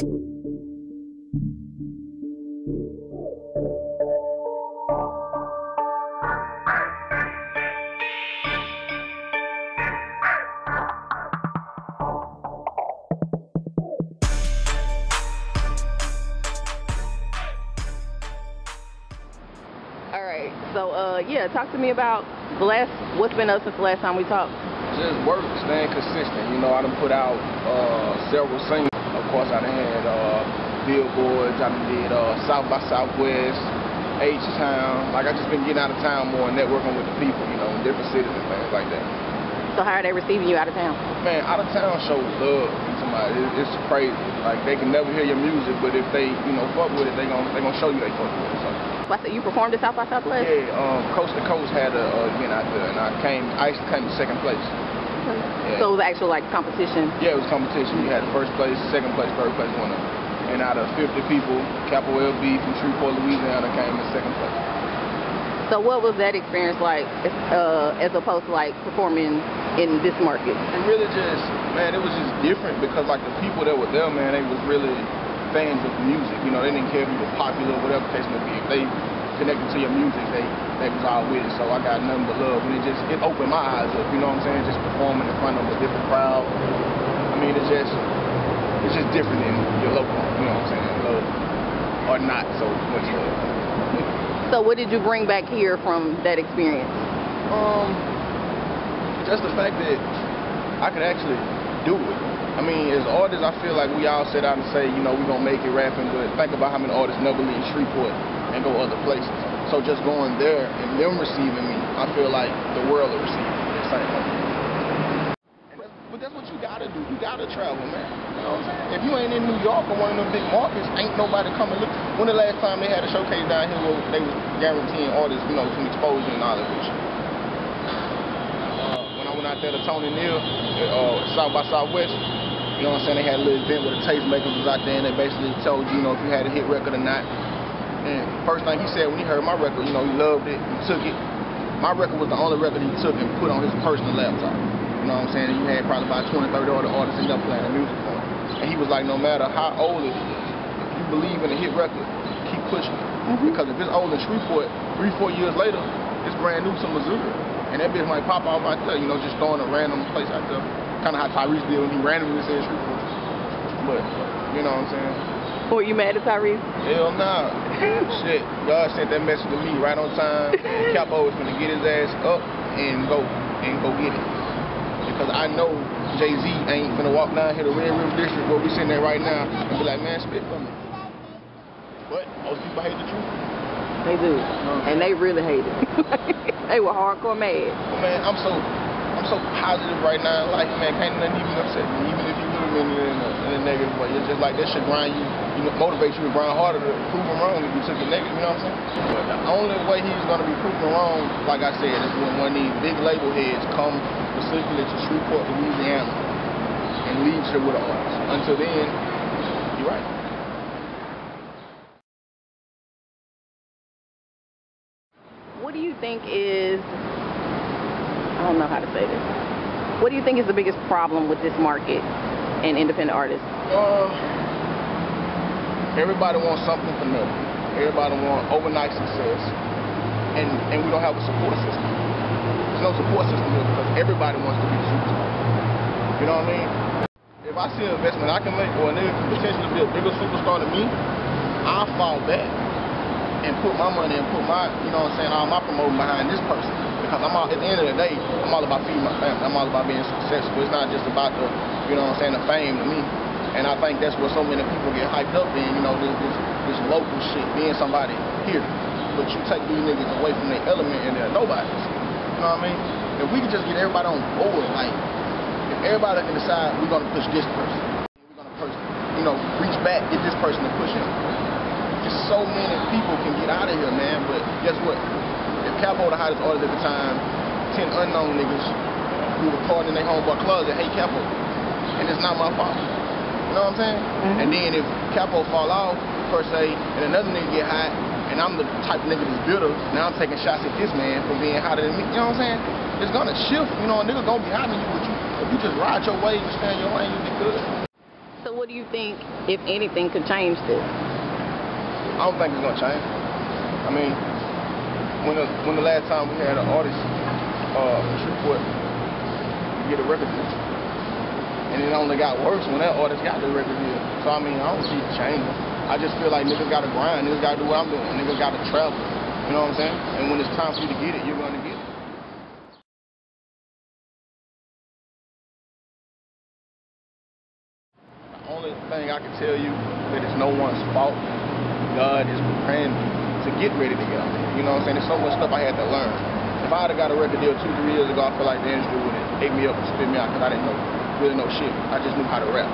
So, yeah, talk to me about what's been up since the last time we talked. Just work, staying consistent. You know, I done put out several singles. Of course, I done had billboards. I done did South by Southwest, H-Town. Like, I just been getting out of town more and networking with the people, you know, in different cities and things like that. So how are they receiving you out of town? Man, out of town shows love to somebody. It's crazy. Like, they can never hear your music, but if they, you know, fuck with it, they gonna show you they fuck with it. So I said you performed at South by Southwest? Yeah, Coast to Coast had a event out there, and I actually came in second place. Yeah. So it was actual like competition? Yeah, it was competition. You had first place, second place, third place, winner. And out of 50 people, CAPO LB from Shreveport, Louisiana came in second place. So what was that experience like as opposed to like performing in this market? It really just, man, it was just different because like the people that were there, man, they was really fans of music. You know, they didn't care if you were popular or whatever the case may be. If they connected to your music, they was all with it. So I got nothing but love, and it opened my eyes up. You know what I'm saying? Just performing in front of a different crowd. I mean, it's just different than your local. You know what I'm saying? Love or not so much love. So what did you bring back here from that experience? Just the fact that I could actually do it. I mean, as artists, I feel like we all sit out and say, you know, we're going to make it rapping, but think about how many artists never leave Shreveport and go other places. So just going there and them receiving me, I feel like the world will receive me the same way. But that's what you got to do. You got to travel, man. You know what I'm saying? If you ain't in New York or one of them big markets, ain't nobody coming look. When the last time they had a showcase down here where they was guaranteeing artists, you know, some exposure and all that shit? When I went out there to Tony Neal, South by Southwest, you know what I'm saying? They had a little event where the tastemakers was out there and they basically told you, you know, if you had a hit record or not. And first thing he said when he heard my record, you know, he loved it, he took it. My record was the only record he took and put on his personal laptop. You know what I'm saying? And you had probably about 20, 30 other artists in there playing the music for him. And he was like, no matter how old it is, if you believe in a hit record, keep pushing it. Because if it's old in Shreveport, 3-4 years later, it's brand new to Missouri. And that bitch might pop off out there, you know, just throwing a random place out there. Kind of how Tyrese did when he randomly said Shreveport. But, you know what I'm saying? Were you mad at Tyrese? Hell nah. Shit. God sent that message to me right on time. Capo was gonna get his ass up and go get it. Because I know Jay-Z ain't finna walk down here to Red River District where we sitting there right now and be like, man, spit for me. But most people hate the truth. They do. And they really hate it. They were hardcore mad. Well, man, I'm so positive right now in life, man. Can't nothing even upset me, even if you move in a negative way. It's just like that should grind you, motivate you to grind harder to prove them wrong if you took it negative, you know what I'm saying? But the only way he's gonna be proven wrong, like I said, is when one of these big label heads come specifically to Shreveport, Louisiana, and leaves here with an artist. Until then, you're right. What do you think is, I don't know how to say this. What do you think is the biggest problem with this market and independent artists? Everybody wants something for nothing. Everybody wants overnight success, and we don't have a support system. There's no support system here because everybody wants to be a superstar. You know what I mean? If I see an investment I can make or a nigga can potentially be a bigger superstar than me, I'll fall back and put my money and put my, you know what I'm saying, all my promoting behind this person. Because at the end of the day, I'm all about feeding my family. I'm all about being successful. It's not just about the, you know what I'm saying, the fame to me. And I think that's what so many people get hyped up in, you know, this local shit, being somebody here. But you take these niggas away from their element and they're nobodies. You know what I mean? If we could just get everybody on board, like, if everybody can decide we're going to push this person, we're going to push, you know, reach back, get this person to push him. Just so many people can get out of here, man. But guess what? If Capo the hottest artist at the time, 10 unknown niggas who recording in their homeboy closet hate Capo. And it's not my fault. You know what I'm saying? And then if Capo fall off, per se, and another nigga get hot, and I'm the type of nigga that's bitter, now I'm taking shots at this man for being hotter than me. You know what I'm saying? It's gonna shift. You know, a nigga gonna be hot than you, but if you just ride your way, you stand your lane, you be good. So what do you think, if anything, could change this? I don't think it's gonna change. I mean, when the last time we had an artist from Shreveport get a record deal, and it only got worse when that artist got the record deal. So I mean, I don't see it changing. I just feel like niggas gotta grind, niggas gotta do what I'm doing, niggas gotta travel. You know what I'm saying? And when it's time for you to get it, you're gonna get it. The only thing I can tell you that it's no one's fault. God is preparing me to get ready to get on it. You know what I'm saying? There's so much stuff I had to learn. If I had got a record deal 2-3 years ago, I feel like the industry would have ate me up and spit me out because I didn't really know shit. I just knew how to rap.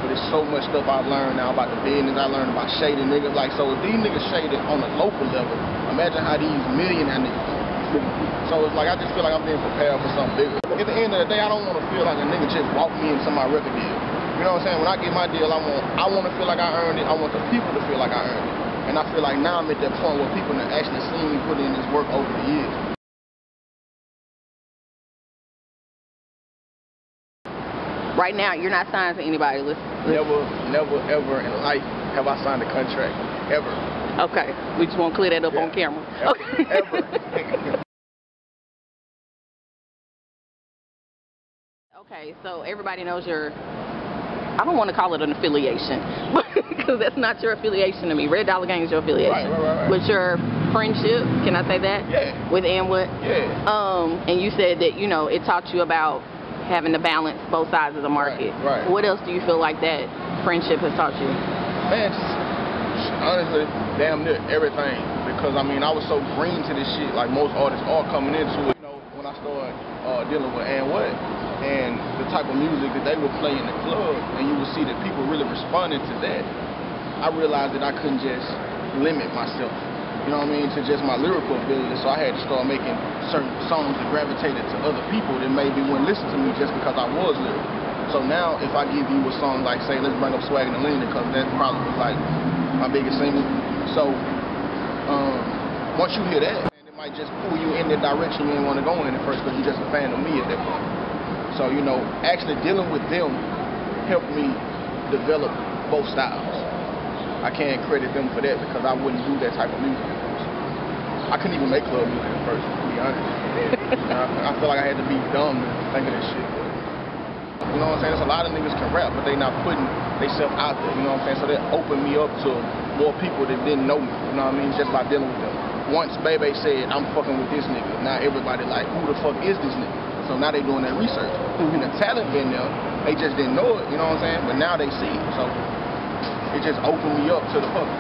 But there's so much stuff I've learned now about the business. I learned about shading niggas. Like, so if these niggas shaded on a local level, imagine how these millionaire niggas. So it's like, I just feel like I'm being prepared for something bigger. At the end of the day, I don't want to feel like a nigga just walked me into my record deal. You know what I'm saying? When I get my deal, I want to feel like I earned it. I want the people to feel like I earned it. And I feel like now I'm at that point where people have actually seen me put in this work over the years. Right now, you're not signed to anybody. Never, ever in life have I signed a contract. Ever. Okay. We just want to clear that up on camera. Ever. Okay, so everybody knows your, I don't want to call it an affiliation, because that's not your affiliation to me. Red Dollar Gang is your affiliation. Right. But your friendship, can I say that? Yeah. With Anwood? Yeah. And you said that, you know, it taught you about having to balance both sides of the market. Right. What else do you feel like that friendship has taught you? Man, honestly, damn near everything. Because, I mean, I was so green to this shit, like most artists are coming into it. You know, when I started dealing with Anwood, and the type of music that they would play in the club, and you would see that people really responded to that, I realized that I couldn't just limit myself, you know what I mean, to just my lyrical ability. So I had to start making certain songs that gravitated to other people that maybe wouldn't listen to me just because I was lyrical. So now if I give you a song like, say, let's bring up Swag and Alina, because that's probably like my biggest single. So once you hear that, it might just pull you in the direction you didn't want to go in at first because you're just a fan of me at that point. So, you know, actually dealing with them helped me develop both styles. I can't credit them for that because I wouldn't do that type of music at first. I couldn't even make club music at first, to be honest. I feel like I had to be dumb to think of this shit. You know what I'm saying? There's a lot of niggas can rap, but they not putting themselves out there, you know what I'm saying? So that opened me up to more people that didn't know me, you know what I mean? Just by dealing with them. Once Bebe said, I'm fucking with this nigga, now everybody like, who the fuck is this nigga? So now they doing their research. And the talent been there, they just didn't know it, you know what I'm saying? But now they see it. So it just opened me up to the public.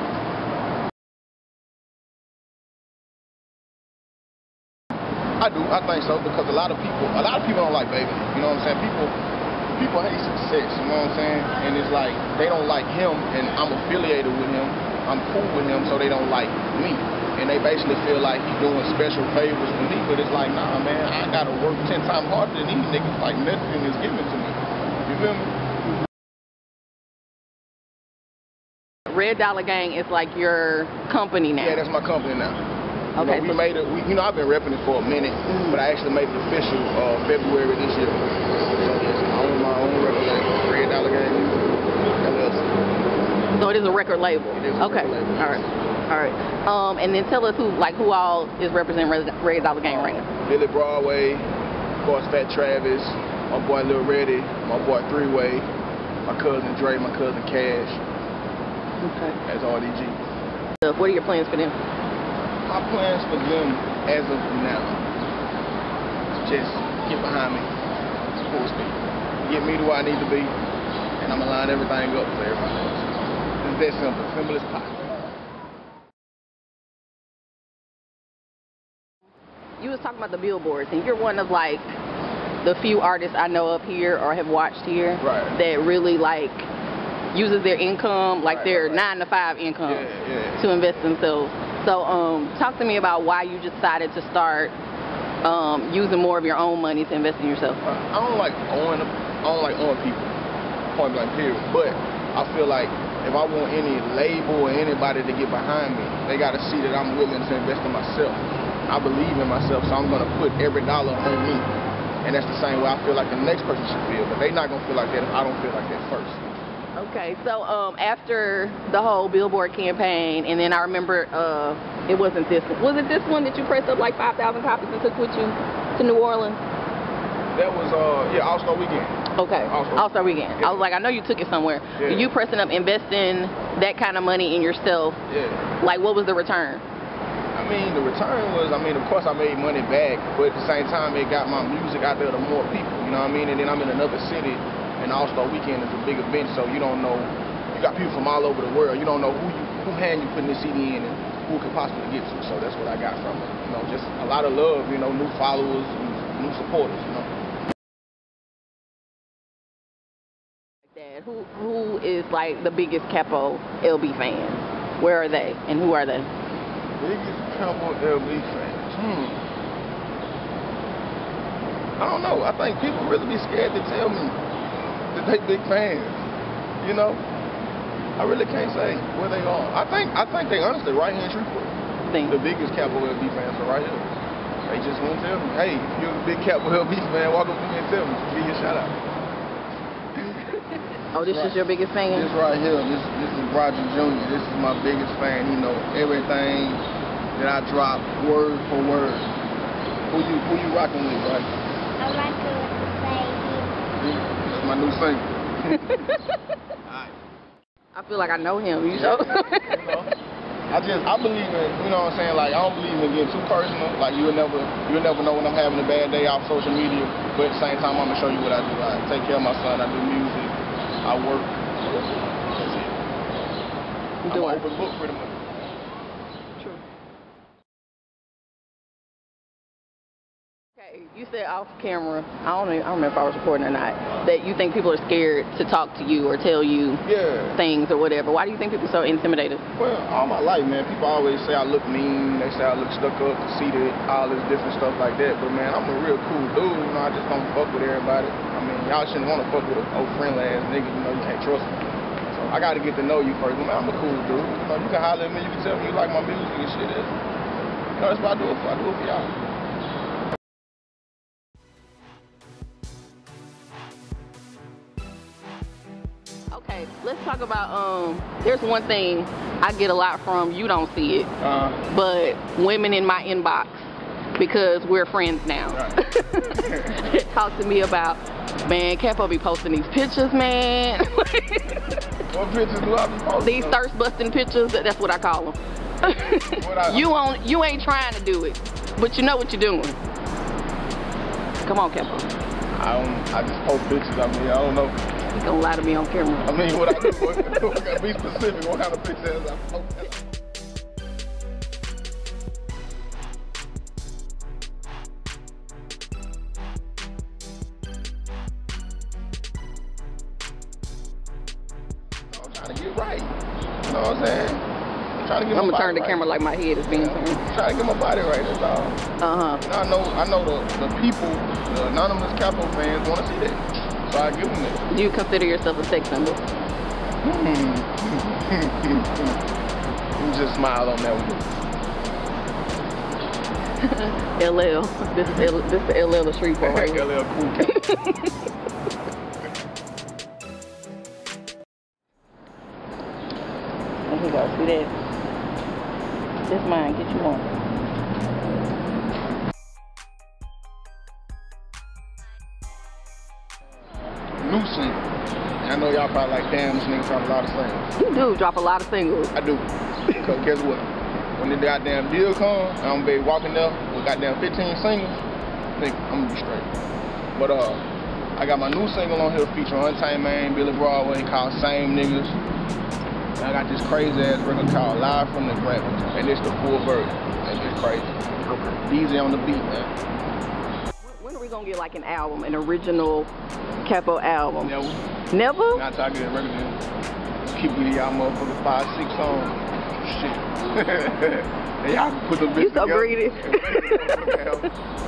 I do, I think so, because a lot of people don't like Baby. You know what I'm saying? People hate success, you know what I'm saying? And it's like they don't like him, and I'm affiliated with him. I'm cool with him, so they don't like me. And they basically feel like he's doing special favors for me, but it's like, nah, man, I gotta work 10 times harder than these niggas. Like, nothing is given to me. You feel me? Red Dollar Gang is like your company now. Yeah, that's my company now. Okay. You know, we made it. You know, I've been repping it for a minute, but I actually made it official February this year. So yes, I own my own record label, Red Dollar Gang LLC. So it is a record label. It is a record label. All right. And then tell us who all is representing Red Dollar Gang right now. Billy Broadway, of course, Fat Travis, my boy Lil Reddy, my boy Three-Way, my cousin Dre, my cousin Cash. Okay. As RDG. What are your plans for them? My plans for them as of now is just get behind me, full speed, get me to where I need to be, and I'm gonna line everything up for everybody else. It's that simple, simple as possible. You was talking about the billboards, and you're one of like the few artists I know up here or have watched here that really like uses their income, like their 9-to-5 income, to invest in themselves. So talk to me about why you decided to start using more of your own money to invest in yourself. I don't like owing people, point blank period. But I feel like if I want any label or anybody to get behind me, they got to see that I'm willing to invest in myself. I believe in myself, so I'm going to put every dollar on me. And that's the same way I feel like the next person should feel. But they're not going to feel like that if I don't feel like that first. Okay, so after the whole Billboard campaign, and then I remember it wasn't this one. Was it this one that you pressed up like 5,000 copies and took with you to New Orleans? That was yeah, All-Star Weekend. Okay, All-Star Weekend. Yeah. I was like, I know you took it somewhere. Yeah. You pressing up, investing that kind of money in yourself. Yeah. Like, what was the return? I mean, the return was, I mean, of course I made money back, but at the same time, it got my music out there to more people, you know what I mean? And then I'm in another city, and All-Star Weekend is a big event, so you don't know, you got people from all over the world, you don't know who hand you putting this CD in and who could possibly get to, so that's what I got from it. You know, just a lot of love, you know, new followers, new supporters, you know. Who is like the biggest Capo LB fan? Where are they and who are they? Biggest Capo LB fans? I don't know. I think people really be scared to tell me that they big fans. You know, I really can't say where they are. I think they honestly right here in Shreveport. The biggest Capo LB fans are right here. They just won't tell me. Hey, if you're a big Capo LB fan, walk up to me and tell me. Give you a shout out. Oh, this is your biggest fan? This right here, this is Roger Jr. This is my biggest fan. He know everything that I drop, word for word. Who you rocking with, right? I'm rocking with the baby. That's my new single. Alright. I feel like I know him, you know? You know, I believe in, you know what I'm saying, like I don't believe in getting too personal. Like you'll never know when I'm having a bad day off social media, but at the same time I'm gonna show you what I do. I take care of my son, I do music. I work. That's it. I'm an open book pretty much. True. Okay, you said off camera, I don't remember if I was recording or not, that you think people are scared to talk to you or tell you things or whatever. Why do you think people are so intimidated? Well, all my life, man, people always say I look mean, they say I look stuck up, conceited, all this different stuff like that. But man, I'm a real cool dude, you know, I just don't fuck with everybody. Y'all shouldn't want to fuck with an old friendly ass nigga, you know, you can't trust me. So I got to get to know you first. But man, I'm a cool dude. You know, you can holler at me, you can tell me you like my music and shit. You know, that's what I do it for. I do it for y'all. Okay, let's talk about, there's one thing I get a lot from, you don't see it, but women in my inbox, because we're friends now. Right. Talk to me about, man, Capo be posting these pictures, man. What pictures do I be posting? These thirst busting pictures, that's what I call them. You ain't trying to do it, but you know what you're doing. Come on, Capo. I just post pictures. I mean, I don't know. You gonna lie to me on camera. I mean, what I do, I gotta be specific. What kind of pictures I post? To get right, you know what I'm saying? I'm gonna turn the camera like my head is being turned. Trying to get my body right, that's all. You know, I know the people, the anonymous Capo fans want to see that, so I give them that. Do you consider yourself a sex symbol? You just smile on that one. LL, this is the LL of Shreveport, right? LL cool Capo. Here you go, see that? That's mine, get you one. New single. I know y'all probably like, damn, this nigga dropped a lot of singles. You do drop a lot of singles. I do. Because guess what? When the goddamn deal comes, I'm gonna be walking there with goddamn 15 singles, I think I'm gonna be straight. But I got my new single on here featuring Untamed Man, Billy Broadway, called Same Niggas. I got this crazy ass record called Live from the Grave, and it's the full version. It's just crazy. Easy on the beat, man. When are we gonna get like an album, an original Capo album? Never. Never? Not till I get a record in. Keep giving y'all motherfuckers 5, 6 songs. Shit. And y'all can put them bitches together. You so greedy.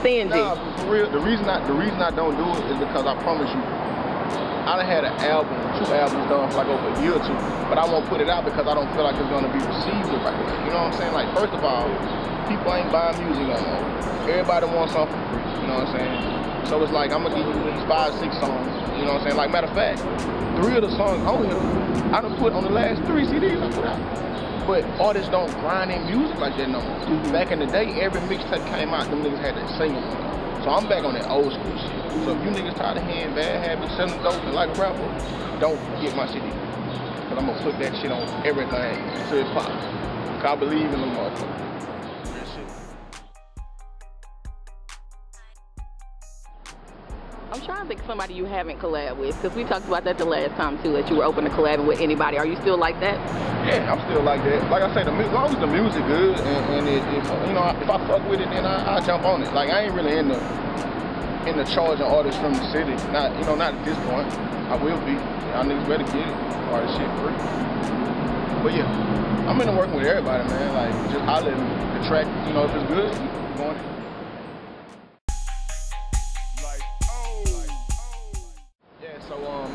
Stingy. Nah, for real, the reason I don't do it is because I promise you, I done had an album, 2 albums done for like over a year or 2, but I won't put it out because I don't feel like it's gonna be received the right way. You know what I'm saying? Like, first of all, people ain't buying music no more. Everybody wants something for free. You know what I'm saying? So it's like, I'm gonna give you these 5, 6 songs. You know what I'm saying? Like, matter of fact, 3 of the songs on here, I done put on the last 3 CDs I put out. But artists don't grind in music like that no more. Back in the day, every mixtape came out, them niggas had that single. So I'm back on that old school shit. So if you niggas tired of hearing Bad Habits, selling dope, and like a rapper, don't get my CD. Cause I'm gonna put that shit on everything until it pops. Cause I believe in the motherfucker. I'm trying to think of somebody you haven't collabed with, because we talked about that the last time too, that you were open to collabing with anybody. Are you still like that? Yeah, I'm still like that. Like I say, as long as the music good and it, you know, if I fuck with it, then I jump on it. Like, I ain't really in the charging artists from the city. Not, you know, not at this point. I will be. Y'all niggas better get it, or this shit free. But yeah, I'm into working with everybody, man. Like, just holler at me. The track, you know, if it's good, we going it.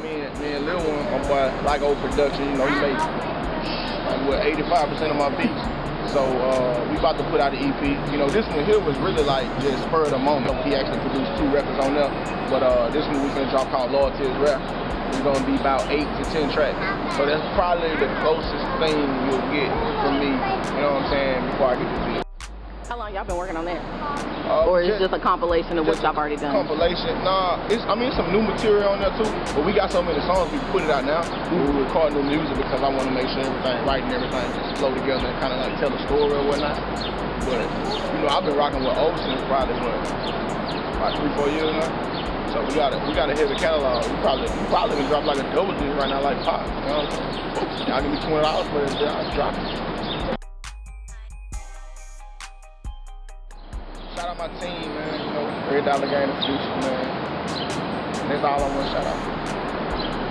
Me and Lil One, my boy, like old production, you know, he made like what 85% of my beats. So we about to put out an EP. You know, this one here was really like just spur of the moment. He actually produced 2 records on there, but this one we finna drop called Loyalty is Rare. It's gonna be about 8 to 10 tracks. So that's probably the closest thing you'll get from me. You know what I'm saying? Before I get the beat. How long y'all been working on that? Or is it just a compilation of what y'all already done? Compilation. Nah, I mean, some new material on there too, but we got so many songs, we put it out now. We record new music because I want to make sure everything, writing everything just flow together and kind of like tell a story or whatnot. But, you know, I've been rocking with O since probably, what, about 3-4 years now. So we got a heavy catalog. We probably can drop like a double digit right now, like Pop. You know what I'm saying? Y'all give me $20 for this, I'll drop it. Shout out my team, man. You know, $3 game of producer, man. And that's all I want to shout out.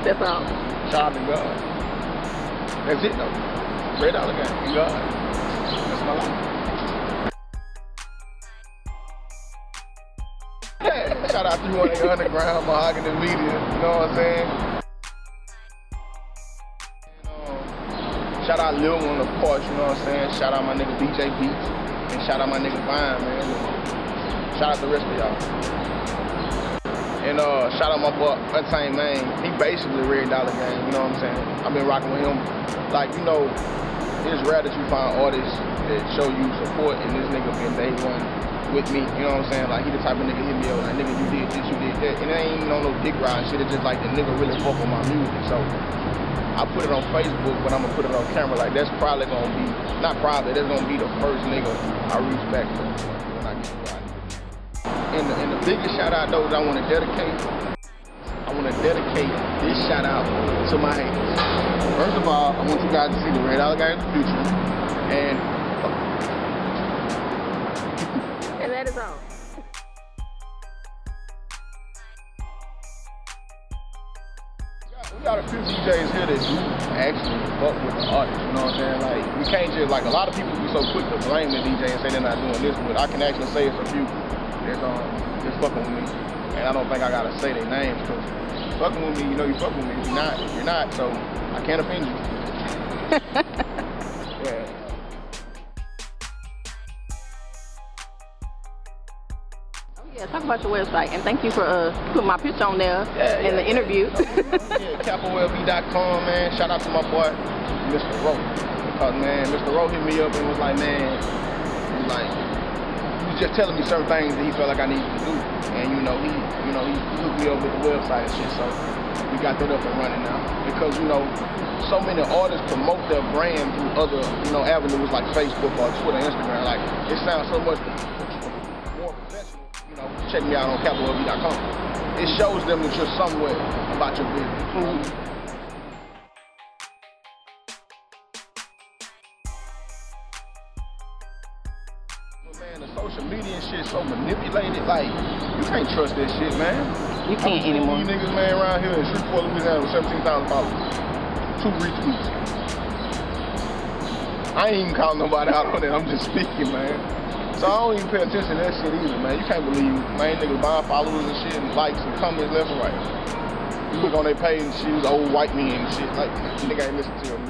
That's all. Shout out to God. That's it though. $3 game and God. That's my life. Yeah. Shout out 318 Underground, Mahogany Media. You know what I'm saying? And, shout out Lil One, of course. You know what I'm saying? Shout out my nigga DJ Beats. And shout out my nigga Vine, man. Shout out the rest of y'all. And shout out my boy Untamed Man. He basically $3 game, you know what I'm saying? I've been rocking with him. Like, you know, it's rare that you find artists that show you support, and this nigga been day one with me, you know what I'm saying? Like, he the type of nigga hit me up, like, nigga, you did this, you did that. And it ain't no dick ride shit, it's just like the nigga really fuck with my music. So I put it on Facebook, but I'm gonna put it on camera. Like, that's probably gonna be, not probably, that's gonna be the first nigga I reach back to when I get right. And the biggest shout out though that I wanna dedicate this shout out to my haters. First of all, I want you guys to see the $3 game in the future. And that is all. We got a few DJs here that do actually fuck with the artist, you know what I'm saying? Like, we can't just, like, a lot of people be so quick to blame the DJ and say they're not doing this, but I can actually say it's a few that's fucking with me. And I don't think I gotta say their names, because fucking with me, you know you fucking with me. If you're not, so I can't offend you. Yeah. Yeah, talk about your website, and thank you for putting my picture on there in the interview. Yeah, CapoLB.com, man. Shout out to my boy, Mr. Rowe. Because, man, Mr. Rowe hit me up and was like, man, he was just telling me certain things that he felt like I needed to do. And, he hooked me up with the website and shit, so we got that up and running now. Because, so many artists promote their brand through other, avenues like Facebook or Twitter, Instagram. Like, it sounds so much more professional. Check me out on CapoLB.com. It shows them that you're somewhere about your business. Man, the social media and shit is so manipulated. Like, you can't trust that shit, man. You can't anymore. You niggas, man, around here in Shreveport, Louisiana with 17,000 followers. 2 retweets. I ain't even calling nobody out on it. I'm just speaking, man. So I don't even pay attention to that shit either, man. You can't believe, man, niggas buying followers and shit and likes and comments left and right. You look on their page and she was old white men and shit. Like, nigga ain't listen to your music.